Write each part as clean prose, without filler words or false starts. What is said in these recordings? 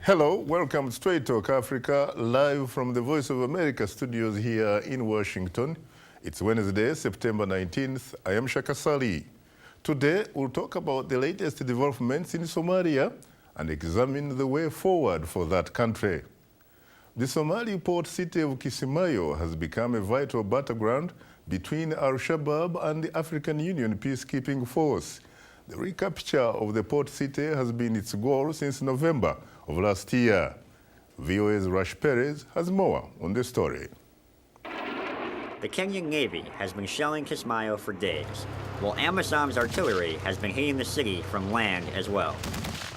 Hello, welcome to Straight Talk Africa, live from the Voice of America studios here in Washington. It's Wednesday, September 19th. I am Shaka Sali. Today, we'll talk about the latest developments in Somalia and examine the way forward for that country. The Somali port city of Kismayo has become a vital battleground between Al-Shabaab and the African Union peacekeeping force. The recapture of the port city has been its goal since November of last year. VOA's Perez has more on the story. The Kenyan Navy has been shelling Kismayo for days, while Amisom's artillery has been hitting the city from land as well.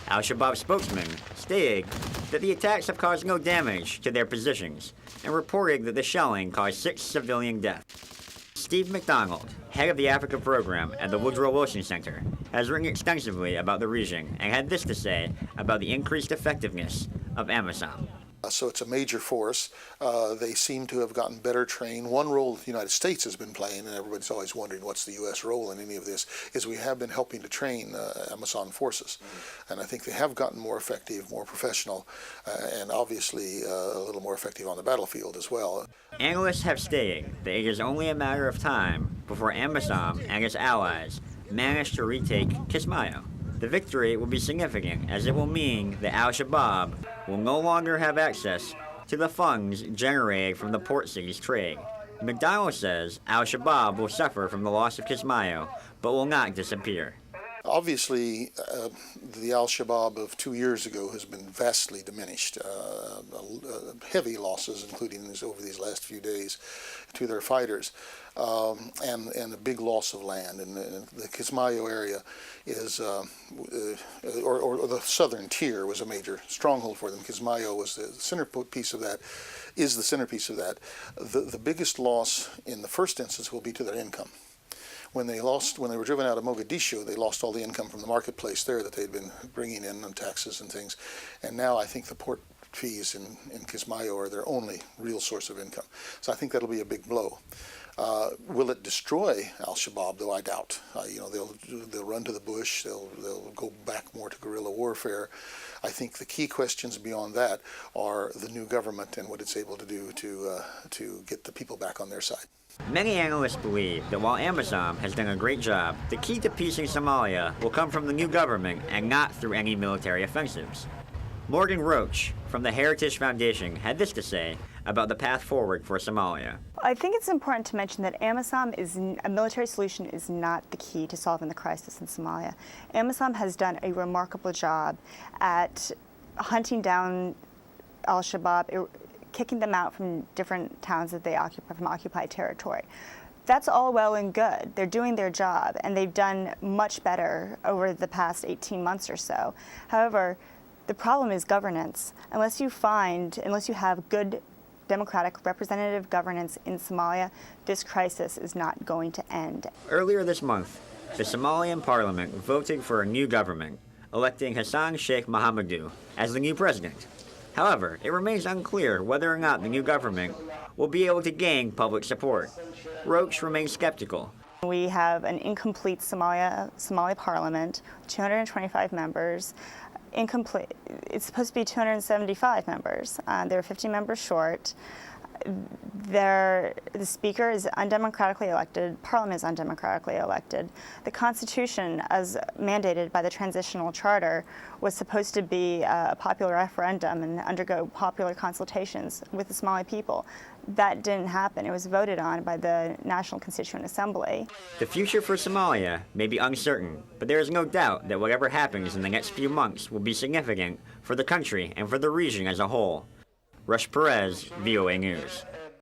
Al-Shabaab spokesman stated that the attacks have caused no damage to their positions and reported that the shelling caused 6 civilian deaths. Steve McDonald, head of the Africa program at the Woodrow Wilson Center, has written extensively about the region and had this to say about the increased effectiveness of Amisom. So it's a major force. They seem to have gotten better trained. One role the United States has been playing, and everybody's always wondering what's the U.S. role in any of this, is we have been helping to train Amisom forces. And I think they have gotten more effective, more professional, and obviously a little more effective on the battlefield as well. Analysts have stated that it is only a matter of time before Amisom and its allies manage to retake Kismayo. The victory will be significant, as it will mean that Al-Shabaab will no longer have access to the funds generated from the port city's trade. McDonald says Al-Shabaab will suffer from the loss of Kismayo, but will not disappear. Obviously, the Al-Shabaab of 2 years ago has been vastly diminished. Heavy losses, including over these last few days, to their fighters, and a big loss of land. And the Kismayo area is, or the southern tier was a major stronghold for them. Kismayo was the centerpiece of that, is the centerpiece of that. The biggest loss in the first instance will be to their income. When they were driven out of Mogadishu, they lost all the income from the marketplace there that they'd been bringing in on taxes and things. And now I think the port fees in Kismayo are their only real source of income. So I think that'll be a big blow. Will it destroy Al-Shabaab, though? I doubt. They'll run to the bush. They'll go back more to guerrilla warfare. I think the key questions beyond that are the new government and what it's able to do to get the people back on their side. Many analysts believe that while Amisom has done a great job, the key to peace in Somalia will come from the new government and not through any military offensives. Morgan Roach from the Heritage Foundation had this to say about the path forward for Somalia. I think it's important to mention that Amisom a military solution is not the key to solving the crisis in Somalia. Amisom has done a remarkable job at hunting down Al-Shabaab, kicking them out from different towns that they occupy, from occupied territory. That's all well and good. They're doing their job, and they've done much better over the past 18 months or so. However, the problem is governance. Unless you have good democratic representative governance in Somalia, this crisis is not going to end. Earlier this month, the Somalian parliament voted for a new government, electing Hassan Sheikh Mohamudou as the new president. However, it remains unclear whether or not the new government will be able to gain public support. Roach remains skeptical. We have an incomplete Somali parliament, 225 members. Incomplete. It's supposed to be 275 members. They're 50 members short. The speaker is undemocratically elected. Parliament is undemocratically elected. The Constitution, as mandated by the Transitional Charter, was supposed to be a popular referendum and undergo popular consultations with the Somali people. That didn't happen. It was voted on by the National Constituent Assembly. The future for Somalia may be uncertain, but there is no doubt that whatever happens in the next few months will be significant for the country and for the region as a whole. Perez, VOA News.